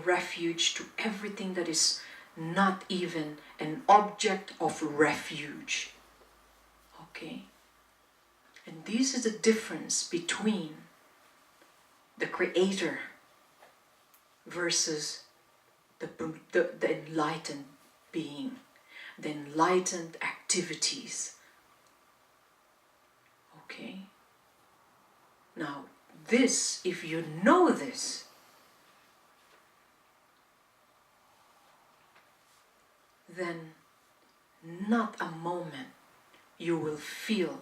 refuge to everything that is not even an object of refuge. Okay? And this is the difference between the Creator versus the enlightened being, the enlightened activities. Okay? Now, this, if you know this, then not a moment you will feel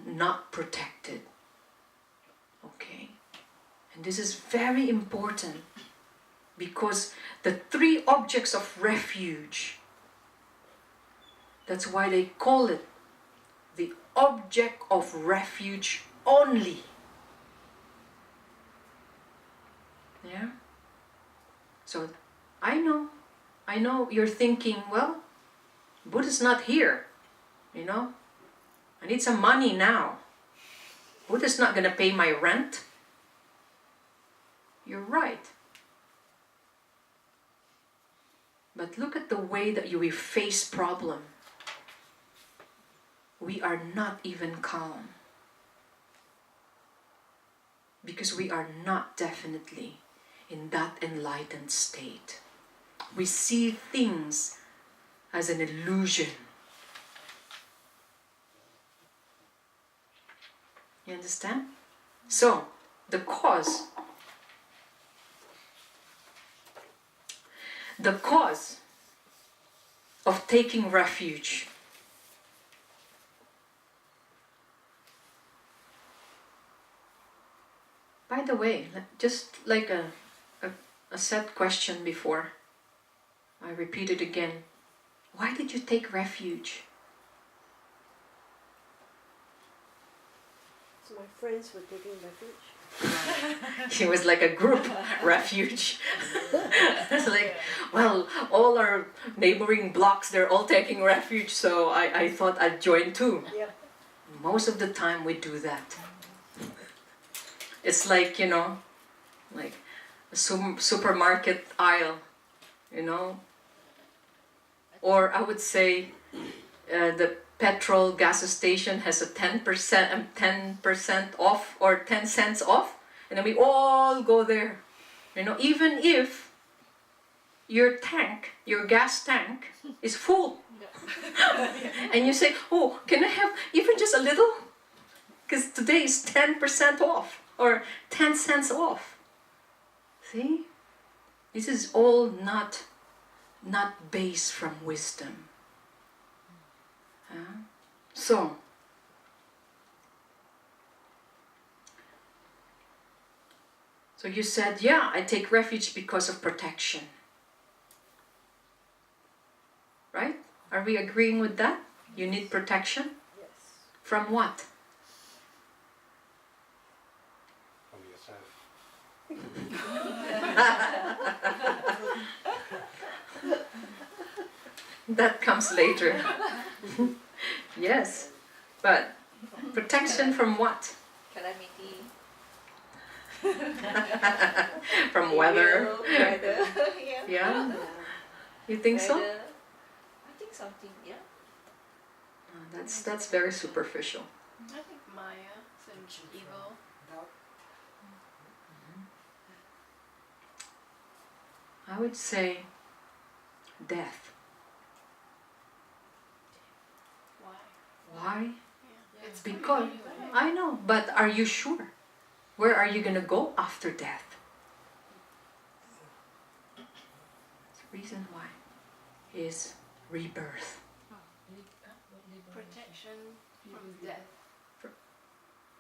not protected. Okay? And this is very important because the three objects of refuge, that's why they call it the object of refuge only. Yeah? So I know you're thinking, well, Buddha's not here, you know. I need some money now. Buddha's not going to pay my rent. You're right. But look at the way that we face problem. We are not even calm. Because we are not definitely in that enlightened state. We see things as an illusion. You understand? So, the cause of taking refuge by the way, just like a set question before, I repeat it again. Why did you take refuge? So my friends were taking refuge. It was like a group refuge. It's like, well, all our neighboring blocks, they're all taking refuge, so I thought I'd join too. Yeah. Most of the time we do that. It's like, you know, like a supermarket aisle, you know. Or I would say the petrol gas station has a 10% off or 10 cents off, and then we all go there. You know, even if your gas tank is full, and you say, oh, can I have even just a little? Because today is 10% off or 10 cents off. See? This is all not based from wisdom. So you said, yeah, I take refuge because of protection. Right? Are we agreeing with that? You need protection? Yes. From what? From yourself. That comes later. Yes, but protection from what? Calamity. From weather? Weather. Yeah? You think so? Weather. I think something, yeah. That's very superficial. I think Maya, some evil. I would say death. Why? Why? Yeah. It's because, I know, but are you sure? Where are you going to go after death? The reason why is rebirth. Protection from death.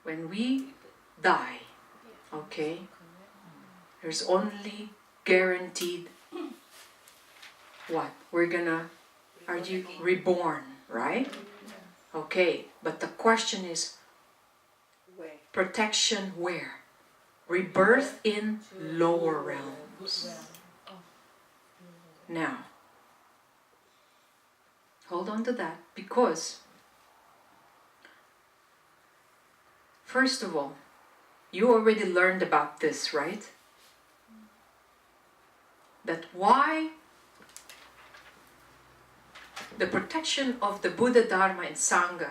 When we die, okay, there's only guaranteed what? We're gonna, are you reborn, right? Okay, but the question is, Where? protection where? Rebirth in lower realms. Now, hold on to that, because first of all, you already learned about this, right? that why the protection of the Buddha, Dharma, and Sangha,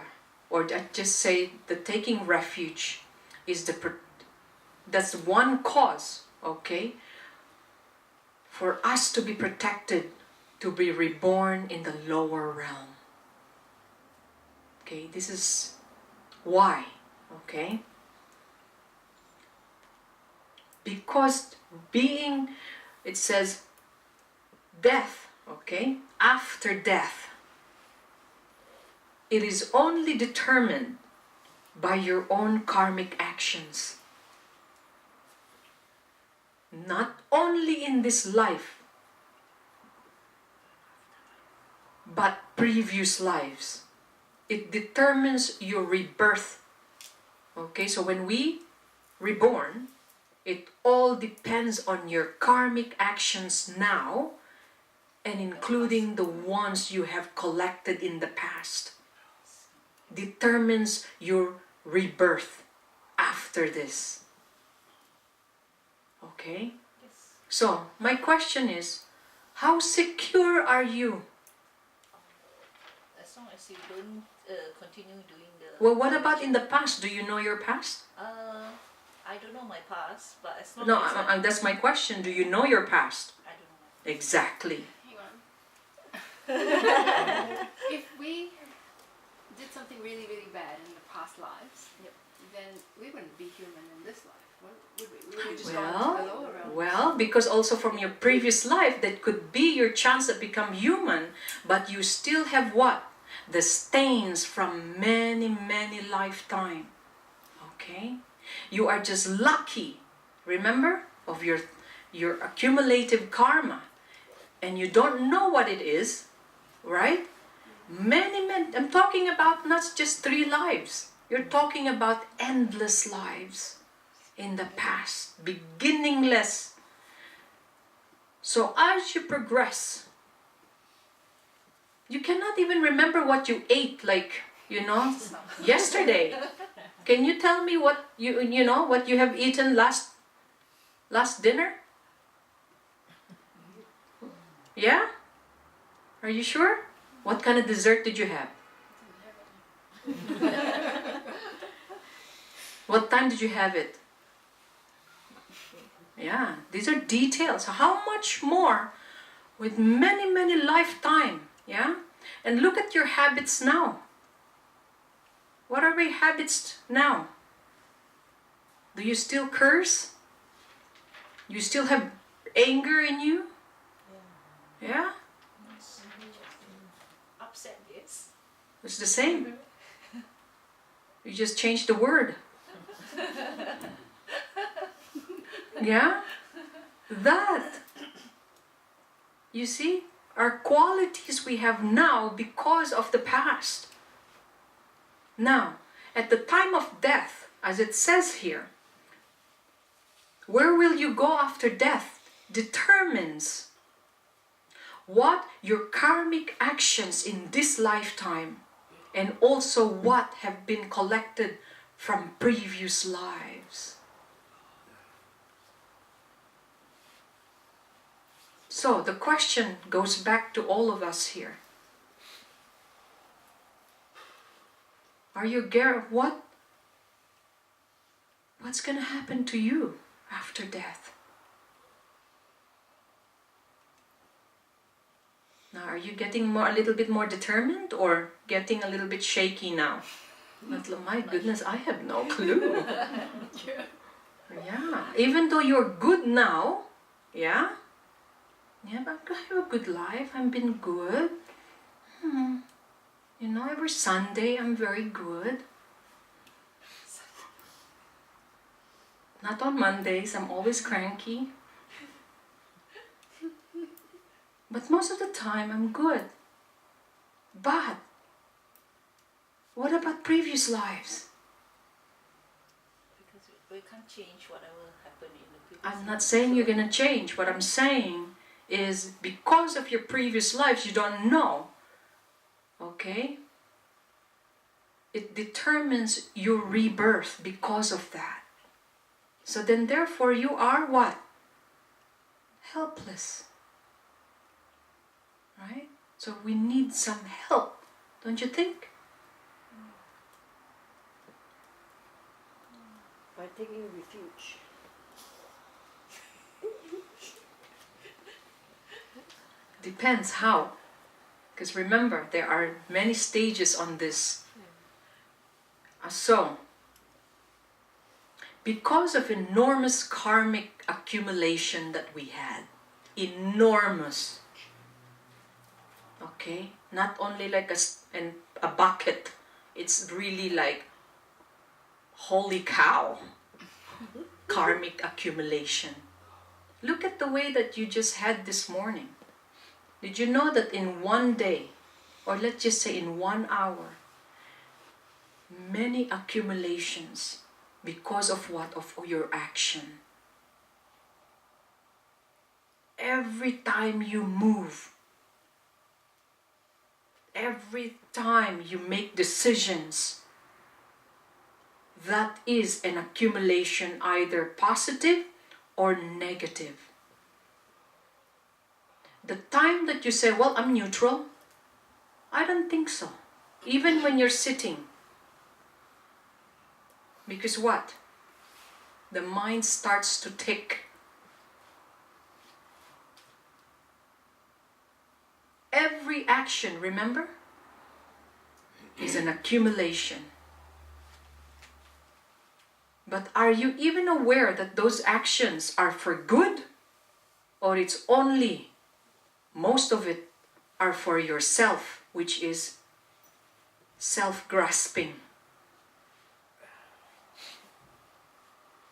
or I just say the taking refuge, is that's one cause, okay, for us to be protected, to be reborn in the lower realm. Okay, this is why, okay? Because being, it says, death, okay, after death, it is only determined by your own karmic actions. Not only in this life, but previous lives. It determines your rebirth. Okay, so when we reborn, it all depends on your karmic actions now, and including the ones you have collected in the past. Determines your rebirth after this. Okay? Yes. So, my question is, how secure are you? As long as you don't continue doing the. Well, what about in the past? Do you know your past? I don't know my past, but as long No, as that's my question. Do you know your past? I don't know. Exactly. Hang on. If we did something really, really bad in the past lives, Yep. then we wouldn't be human in this life. What would we? We would just go into the lower realm. Well, because also from your previous life, that could be your chance to become human, but you still have what? The stains from many, many lifetime. Okay? You are just lucky, remember, of your accumulative karma. And you don't know what it is, right? Many, I'm talking about not just 3 lives. You're talking about endless lives in the past, beginningless. So as you progress, you cannot even remember what you ate, like, yesterday. Can you tell me what what you have eaten last dinner? Yeah? Are you sure? What kind of dessert did you have? What time did you have it? Yeah, these are details. How much more with many, many lifetime, yeah? And look at your habits now. What are your habits now? Do you still curse? You still have anger in you? Yeah? Upset, yes. It's the same. You just change the word. Yeah? That. You see? Are qualities we have now because of the past. Now, at the time of death, as it says here, where will you go after death determines what your karmic actions in this lifetime and also what have been collected from previous lives. So the question goes back to all of us here. Are you aware of what's going to happen to you after death? Now, are you getting a little bit more determined or getting a little bit shaky now? My goodness, I have no clue. Yeah, even though you're good now, yeah, but I have a good life, I've been good. Every Sunday I'm very good. Not on Mondays, I'm always cranky. But most of the time I'm good. But what about previous lives? Because we can't change whatever happened in the previous I'm not life. saying you're going to change. What I'm saying is because of your previous lives, you don't know. Okay? It determines your rebirth because of that. So then therefore you are what? Helpless. So we need some help, don't you think? By taking refuge. Depends how. Because remember, there are many stages on this. So, because of enormous karmic accumulation that we had, enormous, okay, not only like a bucket, it's really like, holy cow, karmic accumulation. Look at the way that you just had this morning. Did you know that in one day, or let's just say in 1 hour, many accumulations because of what? Of your action. Every time you move, every time you make decisions, that is an accumulation, either positive or negative. The time that you say, well, I'm neutral, I don't think so. Even when you're sitting. Because what? The mind starts to tick. Every action, remember, is an accumulation. But are you even aware that those actions are for good? Or it's only, most of it are for yourself, which is self-grasping.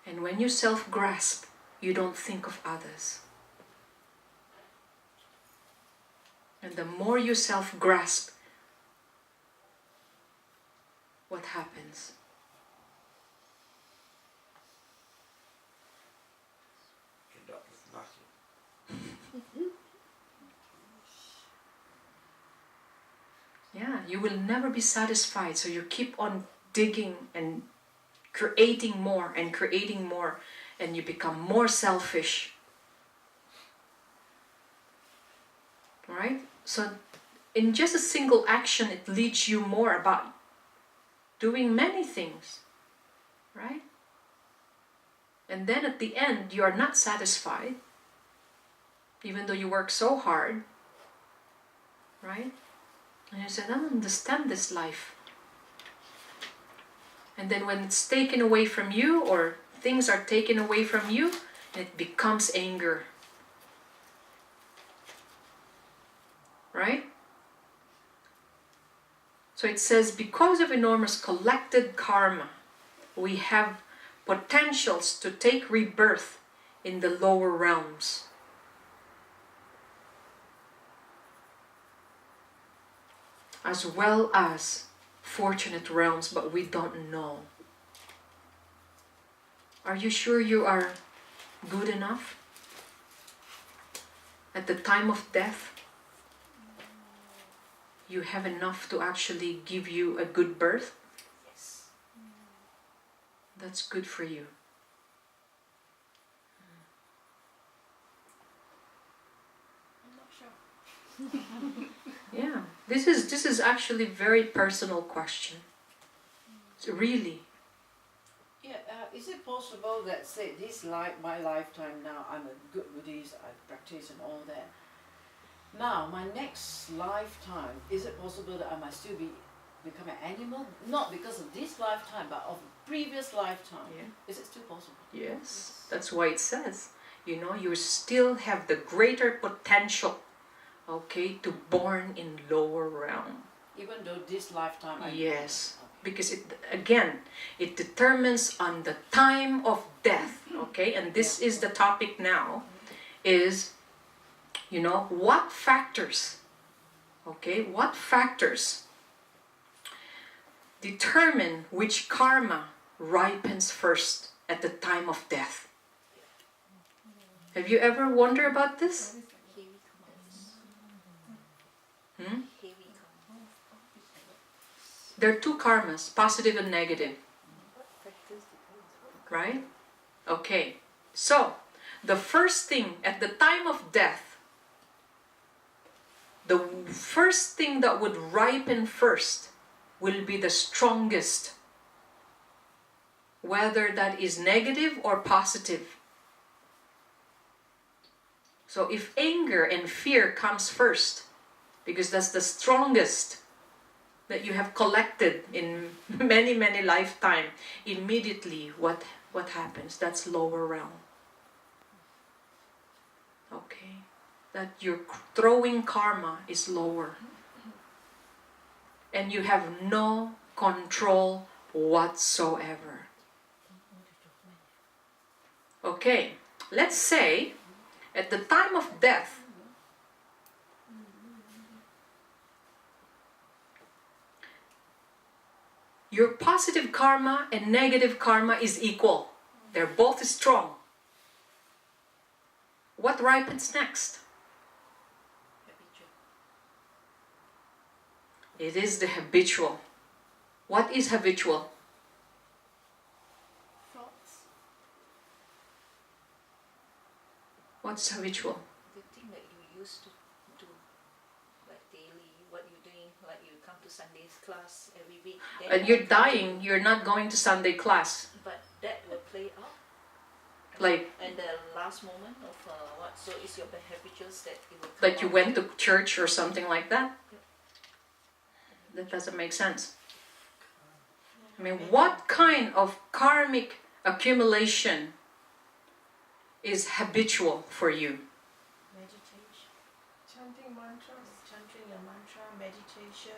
And when you self-grasp, you don't think of others. And the more you self-grasp, what happens? End up with nothing. Yeah, you will never be satisfied, so you keep on digging and creating more, and you become more selfish. Right? So in just a single action, it leads you more about doing many things. Right? And then at the end, you are not satisfied, even though you work so hard. Right? And you say, I don't understand this life. And then when it's taken away from you, or things are taken away from you, it becomes anger. Right? So it says, because of enormous collected karma, we have potentials to take rebirth in the lower realms. As well as fortunate realms, but we don't know. Are you sure you are good enough? At the time of death, you have enough to actually give you a good birth? Yes. That's good for you. I'm not sure. Yeah, this is actually very personal question. Really. Yeah, is it possible that, say, my lifetime now, I'm a good Buddhist, I practice and all that. Now, my next lifetime, is it possible that I might still become an animal? Not because of this lifetime, but of previous lifetime. Yeah. Is it still possible? Yes, that's why it says, you still have the greater potential, okay, to born in lower realm. Even though this lifetime I Yes, because it determines on the time of death, okay, and this is the topic now, is, what factors determine which karma ripens first at the time of death. Have you ever wondered about this? Hmm? There are two karmas, positive and negative. Right? Okay. So, the first thing at the time of death, the first thing that would ripen first will be the strongest, whether that is negative or positive. So if anger and fear comes first, because that's the strongest that you have collected in many, many lifetimes, immediately what happens? That's lower realm. Okay? That your throwing karma is lower. And you have no control whatsoever. Okay, let's say at the time of death, your positive karma and negative karma is equal. They're both strong. What ripens next? It is the habitual. What is habitual? Thoughts. What's habitual? The thing that you used to do, like daily, what you're doing, like you come to Sunday's class every week. Then You're dying, you're not going to Sunday class. But that will play out. Like, And the last moment of what? So it's your habituals that it will come like you out. went to church or something like that? That doesn't make sense. I mean, what kind of karmic accumulation is habitual for you? Meditation. Chanting mantras. Chanting a mantra, meditation.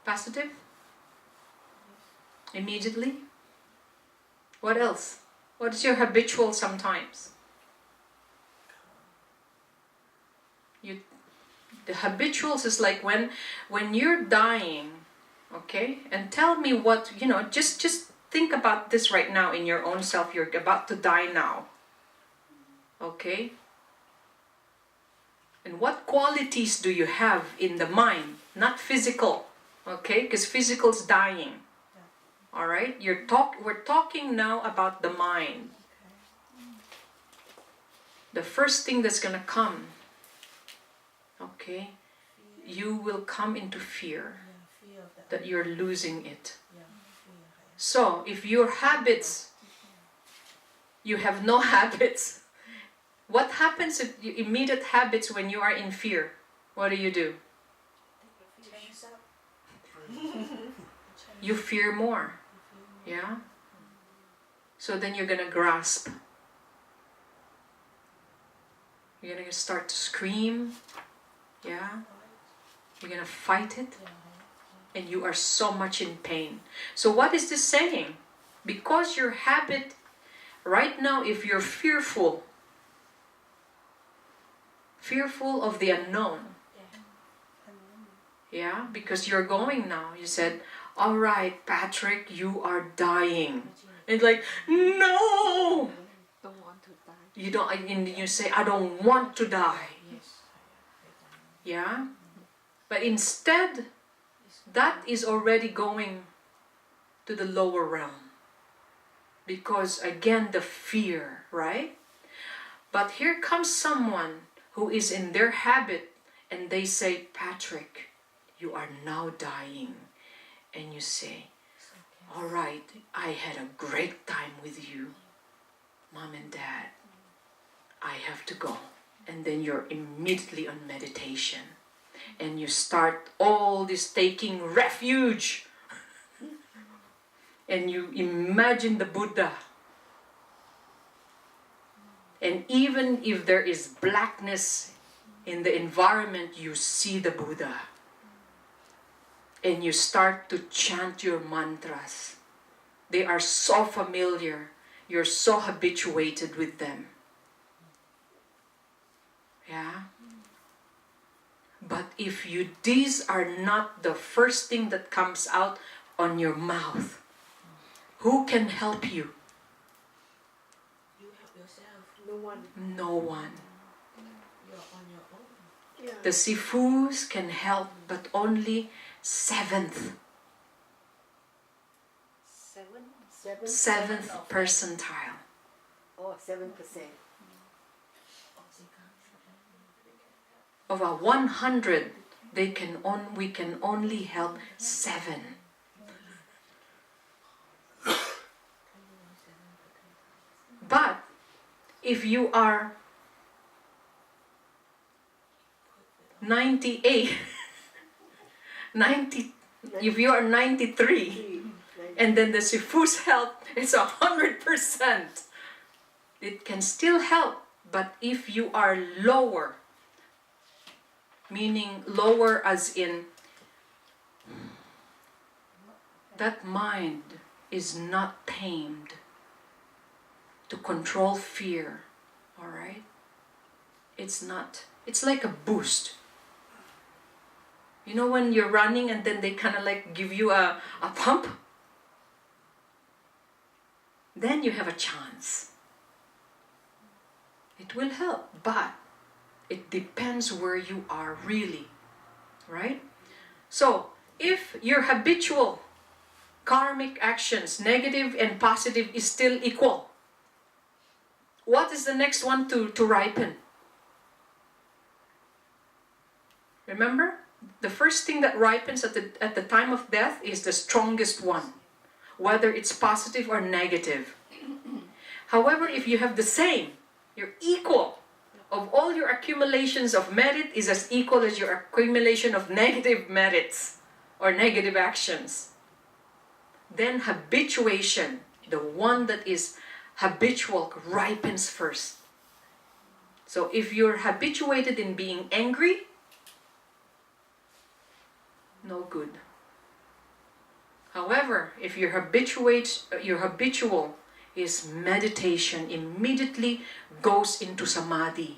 Positive? Immediately? What else? What is your habitual sometimes? The habituals is like when you're dying, okay? And tell me what, just think about this right now in your own self. You're about to die now. Okay? And what qualities do you have in the mind? Not physical, okay? Because physical is dying. All right? We're talking now about the mind. The first thing that's gonna come, okay? You will come into fear Fear of the that you're losing it. fear. So if your habits, you have no habits. What happens if you immediate habits when you are in fear? What do? Tense up. You fear more. Yeah? So then you're gonna grasp. You're gonna start to scream. Yeah? You're gonna fight it. And you are so much in pain. So what is this saying? Because your habit, right now, if you're fearful of the unknown, yeah, because you're going now, you said, all right, Patrick, you are dying. It's like, no! Don't want to die. You don't, and you say, I don't want to die. Yes. Yeah? But instead, that is already going to the lower realm. Because again, the fear, right? But here comes someone who is in their habit and they say, Patrick, you are now dying. And you say, all right, I had a great time with you, Mom and Dad. I have to go. And then you're immediately on meditation. And you start all this taking refuge. And you imagine the Buddha. And even if there is blackness in the environment, you see the Buddha. And you start to chant your mantras. They are so familiar. You're so habituated with them. Yeah? But if these are not the first thing that comes out on your mouth, who can help you? You help yourself. No one. No one. You're on your own. Yeah. The Sifus can help, but only seventh Seven? Seven. percentile. Oh, 7%. Of a 100, we can only help 7. But if you are 98, 90, if you are 93, and then the Sifu's help is 100%, it can still help. But if you are lower, meaning lower as in that mind is not tamed to control fear, all right? It's not. It's like a boost. You know when you're running and then they kind of like give you a pump? Then you have a chance. It will help, but it depends where you are really, right? So, if your habitual karmic actions, negative and positive, is still equal, what is the next one to ripen? Remember? The first thing that ripens at the time of death is the strongest one, whether it's positive or negative. However, if you have the same, you're equal, of all your accumulations of merit is as equal as your accumulation of negative merits or negative actions, then habituation, the one that is habitual, ripens first. So if you're habituated in being angry, no good. However, if your habitual is meditation, immediately goes into samadhi.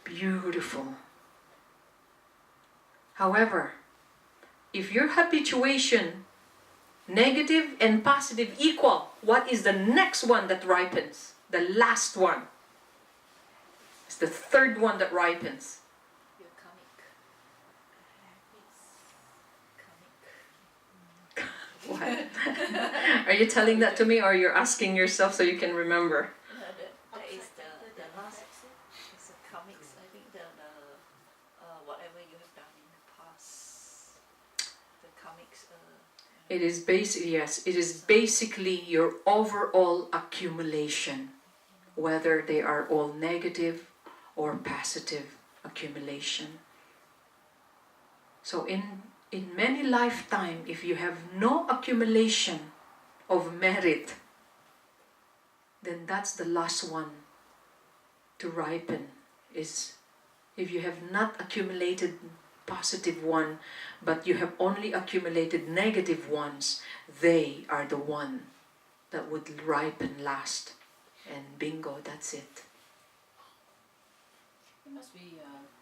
Beautiful. However, if your habituation, negative and positive equal, what is the next one that ripens? The last one. It's the third one that ripens. Your What? Are you telling that to me, or you're asking yourself so you can remember? No, that is the last. It's the comics. I think the whatever you have done in the past, the comics. It is yes. It is basically your overall accumulation, whether they are all negative or positive accumulation. So in many lifetime, if you have no accumulation of merit, then that's the last one to ripen. Is if you have not accumulated positive one, but you have only accumulated negative ones, they are the one that would ripen last. And bingo, that's it. It must be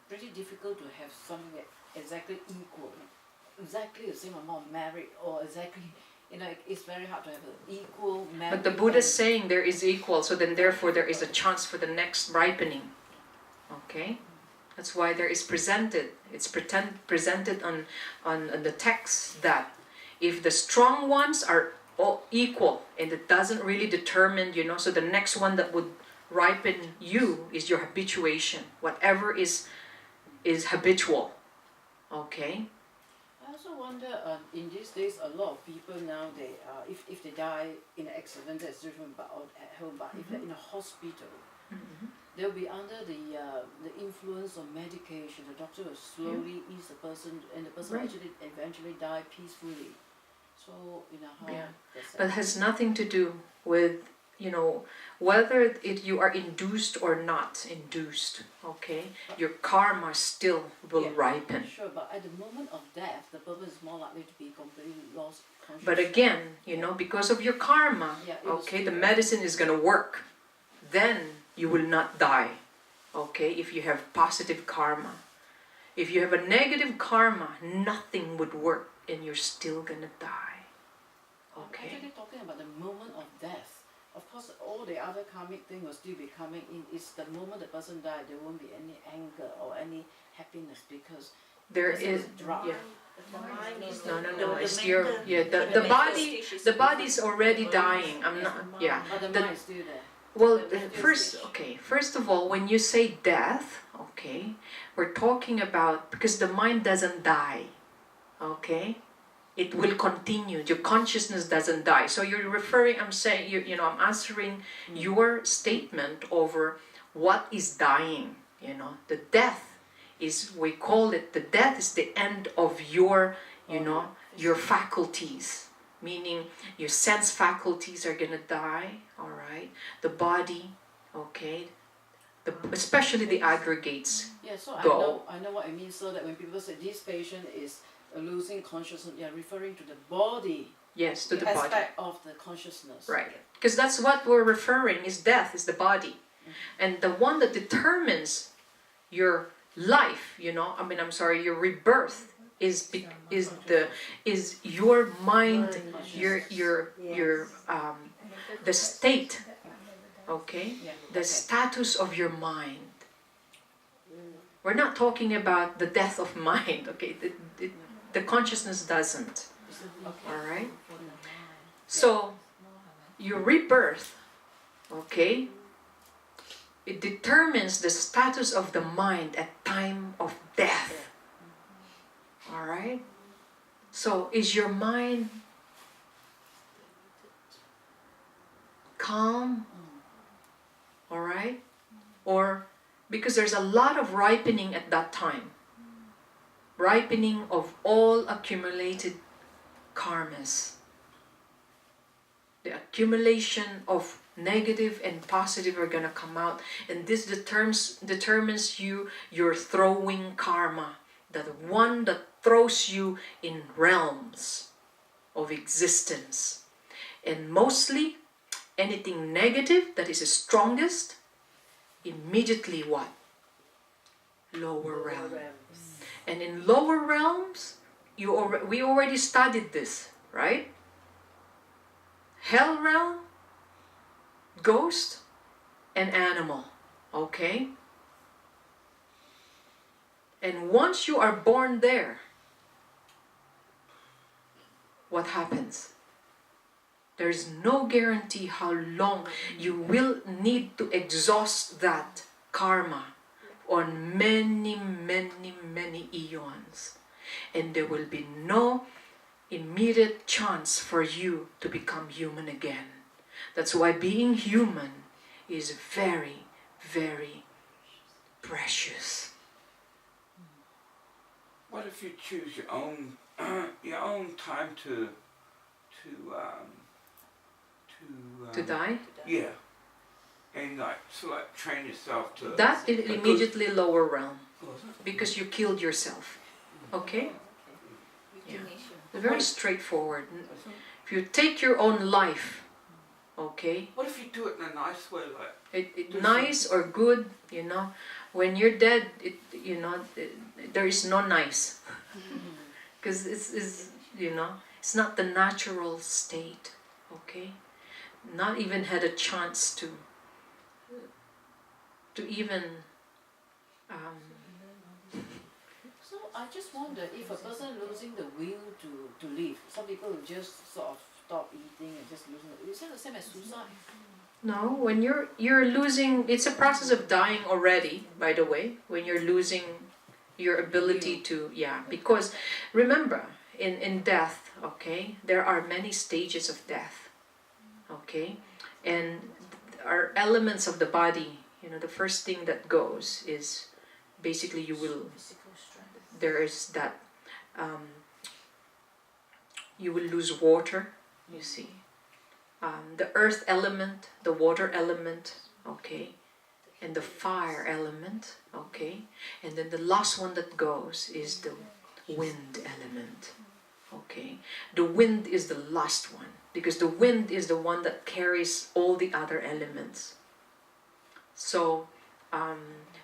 pretty difficult to have something that exactly equal, exactly the same amount of merit, or exactly, it's very hard to have an equal merit. But the Buddha is saying there is equal, so then therefore there is a chance for the next ripening. Okay? That's why there is presented. It's presented on the text that if the strong ones are all equal, and it doesn't really determine, so the next one that would ripen you is your habituation. Whatever is habitual. Okay? I also wonder, in these days, a lot of people now, they if they die in an accident, that's different, but at home. But if they're in a hospital, they'll be under the influence of medication. The doctor will slowly ease the person, and the person actually eventually die peacefully. So but it has nothing to do with whether you are induced or not induced. Okay, your karma still will ripen. Sure, but at the moment of death, the person is more likely to be completely lost consciousness. But again, because of your karma, okay, the medicine is gonna work. Then you will not die. Okay, if you have positive karma. If you have a negative karma, nothing would work, and you're still gonna die. Okay. I'm actually talking about the moment of death. Of course, all the other karmic thing will still be coming in. It's the moment the person died, there won't be any anger or any happiness, because there is dry. No. It's the body. The body is already dying. I'm not. Yeah. But the mind is still there. Well, The radio first, station. okay, first of all, when you say death, okay, we're talking about, because the mind doesn't die, okay? It will continue. Your consciousness doesn't die. So you're referring, I'm saying, I'm answering your statement over what is dying, the death is, we call it, the death is the end of your, your faculties. Meaning your sense faculties are gonna die, all right? The body, okay? Especially the aggregates. Yeah, so Go. I know what I mean. So that when people say this patient is losing consciousness, you're referring to the body, Yes, to the body. aspect of the consciousness. Right. Because that's what we're referring, is death, is the body. And the one that determines your life, your rebirth is your mind, your the state, okay? Yeah. The status of your mind. We're not talking about the death of mind, okay? The consciousness doesn't, all right? So, your rebirth, okay? It determines the status of the mind at time of death. All right? So, is your mind calm? All right? Or, because there's a lot of ripening at that time. Ripening of all accumulated karmas. The accumulation of negative and positive are gonna come out, and this determines your throwing karma, the one that throws you in realms of existence. And mostly anything negative that is the strongest, immediately what? Lower realm. And in lower realms, we already studied this, right? Hell realm, ghost, and animal, okay? And once you are born there, what happens? There's no guarantee how long you will need to exhaust that karma on many, many, many eons. And there will be no immediate chance for you to become human again. That's why being human is very, very precious. What if you choose your own time to Die? Yeah. And train yourself to That is immediately lower realm. Oh, is it? Because you killed yourself. Okay? Euthanasia. Very straightforward. If you take your own life, okay? What if you do it in a nice way, like Nice or good, when you're dead, there is no nice. Because it's not the natural state, okay? Not even had a chance to even So I just wonder if a person losing the will to live, some people will just sort of stop eating and just losing it. Is that the same as suicide? no, when you're losing, it's a process of dying already, by the way, when you're losing your ability to, because remember, in death, okay, there are many stages of death, okay, and our elements of the body, the first thing that goes is basically Physical strength. there is that you will lose water, you see, the earth element, the water element, okay, and the fire element, okay, and then the last one that goes is the wind element, okay. The wind is the last one because the wind is the one that carries all the other elements. So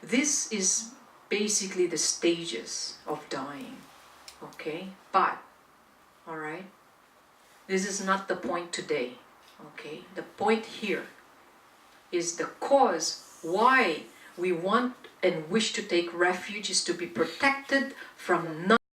this is basically the stages of dying, okay. But all right, this is not the point today, okay. The point here is the cause why we want and wish to take refuge is to be protected from